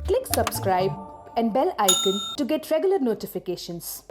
Click subscribe and bell icon to get regular notifications.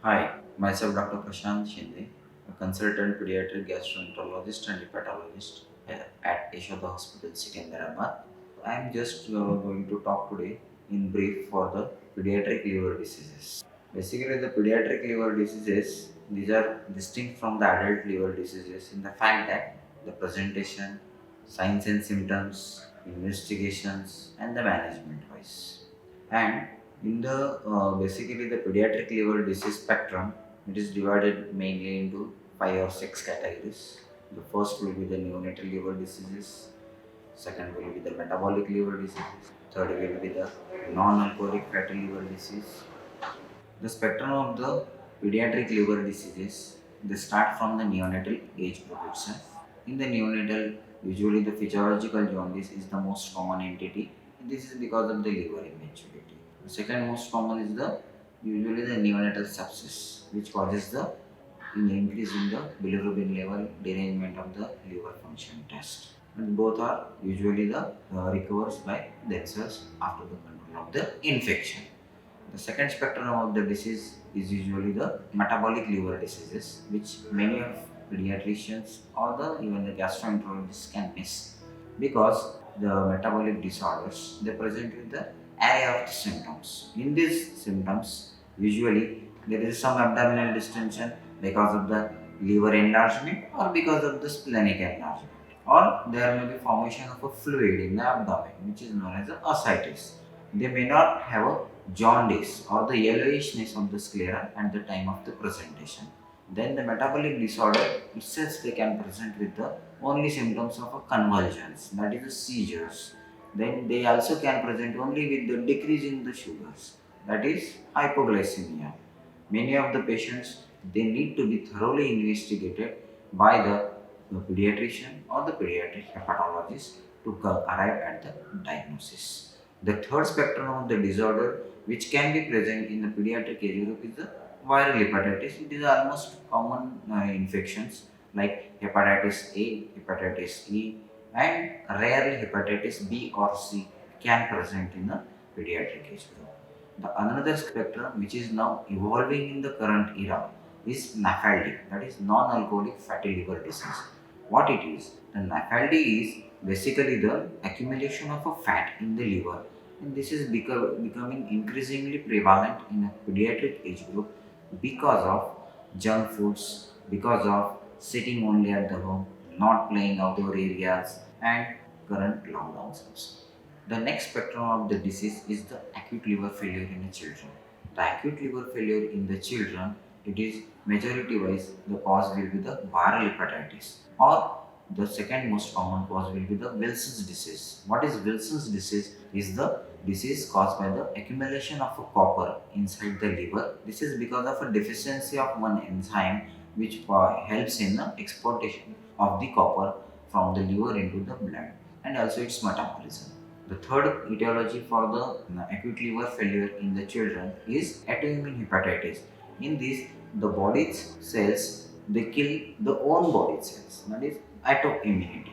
Hi, myself Dr. Prashant Shinde, a consultant pediatric gastroenterologist and hepatologist at Yashoda Hospital, Secunderabad. I am just going to talk today in brief for the pediatric liver diseases. Basically, the pediatric liver diseases, these are distinct from the adult liver diseases in the fact that the presentation, signs and symptoms, investigations, and the management wise. And in the basically the pediatric liver disease spectrum, it is divided mainly into 5 or 6 categories. The first will be the neonatal liver diseases, second will be the metabolic liver diseases, third will be the non-alcoholic fatty liver disease. The spectrum of the pediatric liver diseases, they start from the neonatal age group itself. In the neonatal, usually the physiological jaundice is the most common entity. This is because of the liver immaturity. The second most common is the usually the neonatal sepsis, which causes the increase in the bilirubin level, derangement of the liver function test. And both are usually the recovers by themselves after the control of the infection. The second spectrum of the disease is usually the metabolic liver diseases, which many of pediatricians or the even the gastroenterologists can miss because the metabolic disorders they present with the array of symptoms. In these symptoms, usually there is some abdominal distension because of the liver enlargement or because of the splenic enlargement, or there may be formation of a fluid in the abdomen, which is known as the ascites. They may not have a jaundice or the yellowishness of the sclera at the time of the presentation. Then the metabolic disorder itself they can present with the only symptoms of a convulsions, that is the seizures. Then they also can present only with the decrease in the sugars, that is hypoglycemia. Many of the patients they need to be thoroughly investigated by the pediatrician or the pediatric hepatologist to arrive at the diagnosis. The third spectrum of the disorder which can be present in the pediatric age group is the viral hepatitis. It is almost common infections like hepatitis A, hepatitis E, and rarely hepatitis B or C can present in the pediatric age group. The another spectrum which is now evolving in the current era is NAFLD, that is non-alcoholic fatty liver disease. What it is? The NAFLD is basically the accumulation of a fat in the liver, and this is becoming increasingly prevalent in a pediatric age group because of junk foods, because of sitting only at the home, not playing outdoor areas, and current lockdowns also. The next spectrum of the disease is the acute liver failure in the children. The acute liver failure in the children, it is majority wise the cause will be the viral hepatitis, or the second most common cause will be the Wilson's disease. What is Wilson's disease? Is the disease caused by the accumulation of a copper inside the liver. This is because of a deficiency of one enzyme which helps in the exportation of the copper from the liver into the blood, and also its metabolism. The third etiology for the acute liver failure in the children is autoimmune hepatitis. In this, the body's cells they kill the own body cells, that is autoimmunity.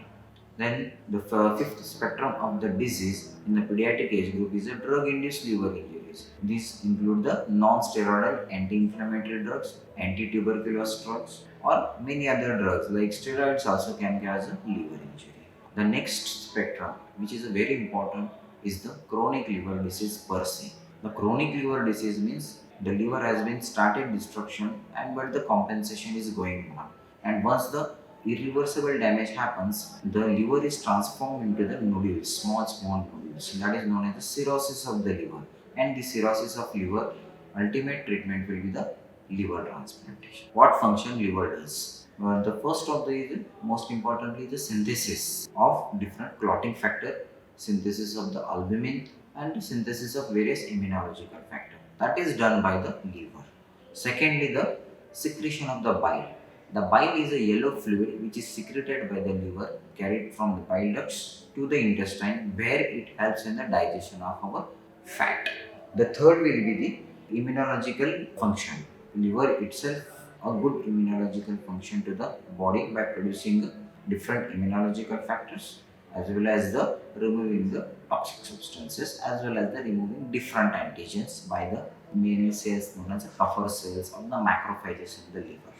Then the fifth spectrum of the disease in the pediatric age group is a drug-induced liver injuries. These include the non-steroidal anti-inflammatory drugs, anti-tuberculous drugs, or many other drugs like steroids also can cause a liver injury. The next spectrum, which is very important, is the chronic liver disease per se. The chronic liver disease means the liver has been started destruction and but the compensation is going on. And once the irreversible damage happens, the liver is transformed into the nodules, small nodules. That is known as the cirrhosis of the liver. And the cirrhosis of liver, ultimate treatment will be the liver transplantation. What function liver does? The first of the is most importantly the synthesis of different clotting factor, synthesis of the albumin, and synthesis of various immunological factor. That is done by the liver. Secondly, the secretion of the bile. The bile is a yellow fluid which is secreted by the liver, carried from the bile ducts to the intestine, where it helps in the digestion of our fat. The third will be the immunological function. Liver itself a good immunological function to the body by producing different immunological factors, as well as the removing the toxic substances, as well as the removing different antigens by the many cells known as the buffer cells or the macrophages in the liver.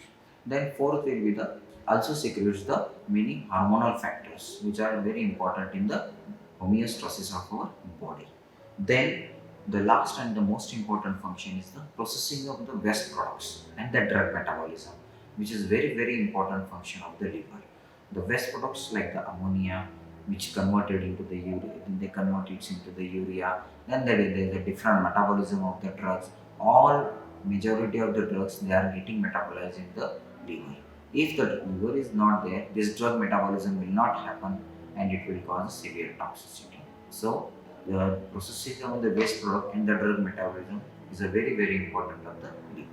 Then fourth will be the also secretes the many hormonal factors which are very important in the homeostasis of our body. Then the last and the most important function is the processing of the waste products and the drug metabolism, which is very important function of the liver. The waste products like the ammonia, which converted into the urea, they convert it into the urea. Then there is a different metabolism of the drugs. All majority of the drugs they are getting metabolized in the liver. If the liver is not there, this drug metabolism will not happen and it will cause severe toxicity. So the processing of the waste product and the drug metabolism is a very important of the liver.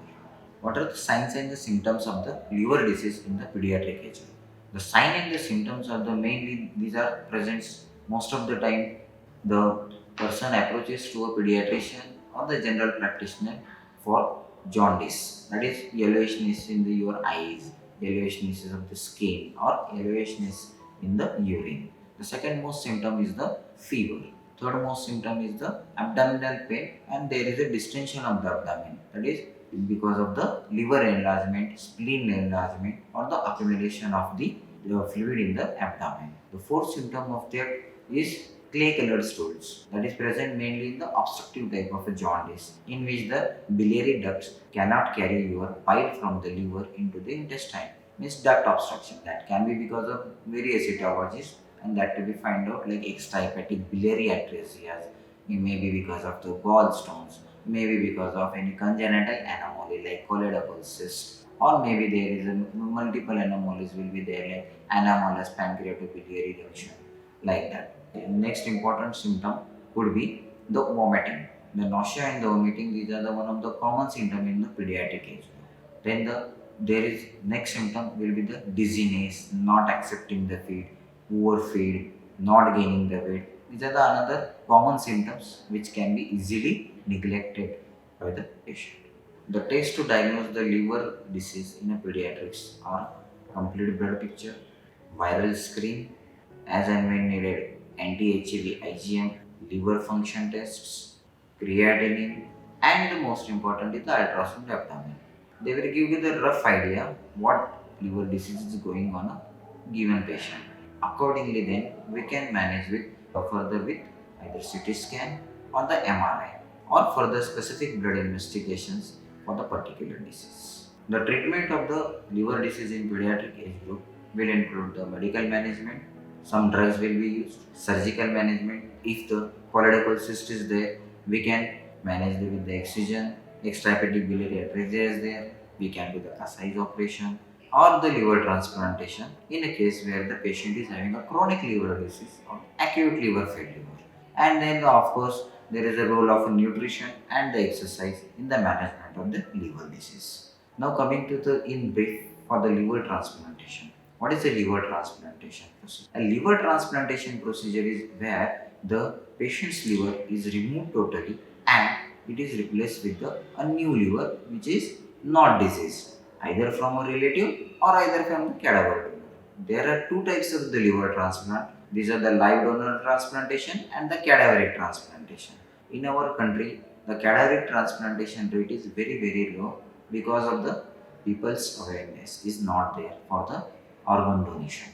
What are the signs and the symptoms of the liver disease in the pediatric age? The sign and the symptoms are the mainly these are presents most of the time. The person approaches to a pediatrician or the general practitioner for jaundice, that is yellowishness in your eyes, yellowishness of the skin, or yellowishness in the urine. The second most symptom is the fever. Third most symptom is the abdominal pain, and there is a distension of the abdomen, that is because of the liver enlargement, spleen enlargement, or the accumulation of the fluid in the abdomen. The fourth symptom of that is clay colored stools, that is present mainly in the obstructive type of a jaundice, in which the biliary ducts cannot carry your bile from the liver into the intestine. Means duct obstruction, that can be because of various etiologies, and that to be find out like extrahepatic biliary atresia. It may be because of the gallstones, maybe because of any congenital anomaly like choledochal cyst, or maybe there is a multiple anomalies will be there like anomalous pancreatobiliary junction, like that. The next important symptom could be the vomiting. The nausea and the vomiting, these are the one of the common symptom in the pediatric age. Then there is next symptom will be the dizziness, not accepting the feed, poor feed, not gaining the weight. These are the another common symptoms which can be easily neglected by the patient. The tests to diagnose the liver disease in a pediatrics are complete blood picture, viral screen, as and when needed, anti-HIV IgM, liver function tests, creatinine, and the most important is the ultrasound abdomen. They will give you the rough idea what liver disease is going on a given patient. Accordingly, then we can manage with further with either CT scan or the MRI or further specific blood investigations for the particular disease. The treatment of the liver disease in pediatric age group will include the medical management. Some drugs will be used, surgical management. If the choledochal cyst is there, we can manage with the excision. Extrahepatic biliary atresia is there, we can do the excise operation or the liver transplantation in a case where the patient is having a chronic liver disease or acute liver failure. And then, of course, there is a role of nutrition and the exercise in the management of the liver disease. Now, coming to the in brief for the liver transplantation. What is a liver transplantation procedure? A liver transplantation procedure is where the patient's liver is removed totally and it is replaced with a new liver which is not diseased, either from a relative or either from the cadaver donor. There are two types of the liver transplant. These are the live donor transplantation and the cadaveric transplantation. In our country, the cadaveric transplantation rate is very low because of the people's awareness is not there for the organ donation.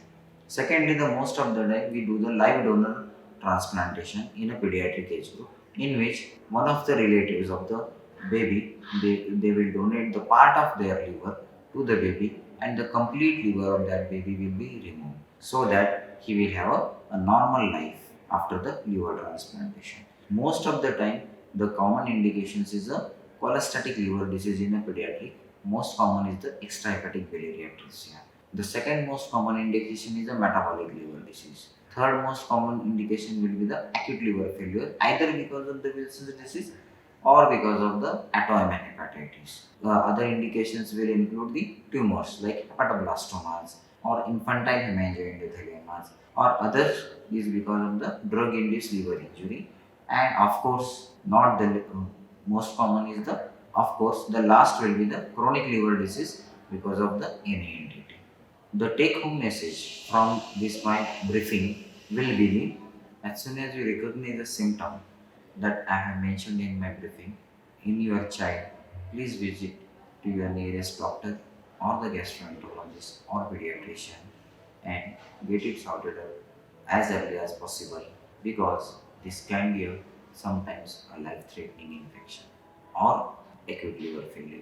Secondly, the most of the time we do the live donor transplantation in a pediatric age group, in which one of the relatives of the baby they will donate the part of their liver to the baby, and the complete liver of that baby will be removed so that he will have a normal life after the liver transplantation. Most of the time, the common indications is a cholestatic liver disease in a pediatric. Most common is the extrahepatic biliary atresia. The second most common indication is a metabolic liver disease. Third most common indication will be the acute liver failure, either because of the Wilson's disease or because of the autoimmune hepatitis. Other indications will include the tumors like hepatoblastomas or infantile hemangioendotheliomas, or others is because of the drug-induced liver injury. And of course, not the most common is the, of course, the last will be the chronic liver disease because of the NANDT. The take-home message from this my briefing will believe as soon as you recognize the symptom that I have mentioned in my briefing in your child, please visit to your nearest doctor or the gastroenterologist or pediatrician and get it sorted out as early as possible because this can give sometimes a life-threatening infection or acute liver failure.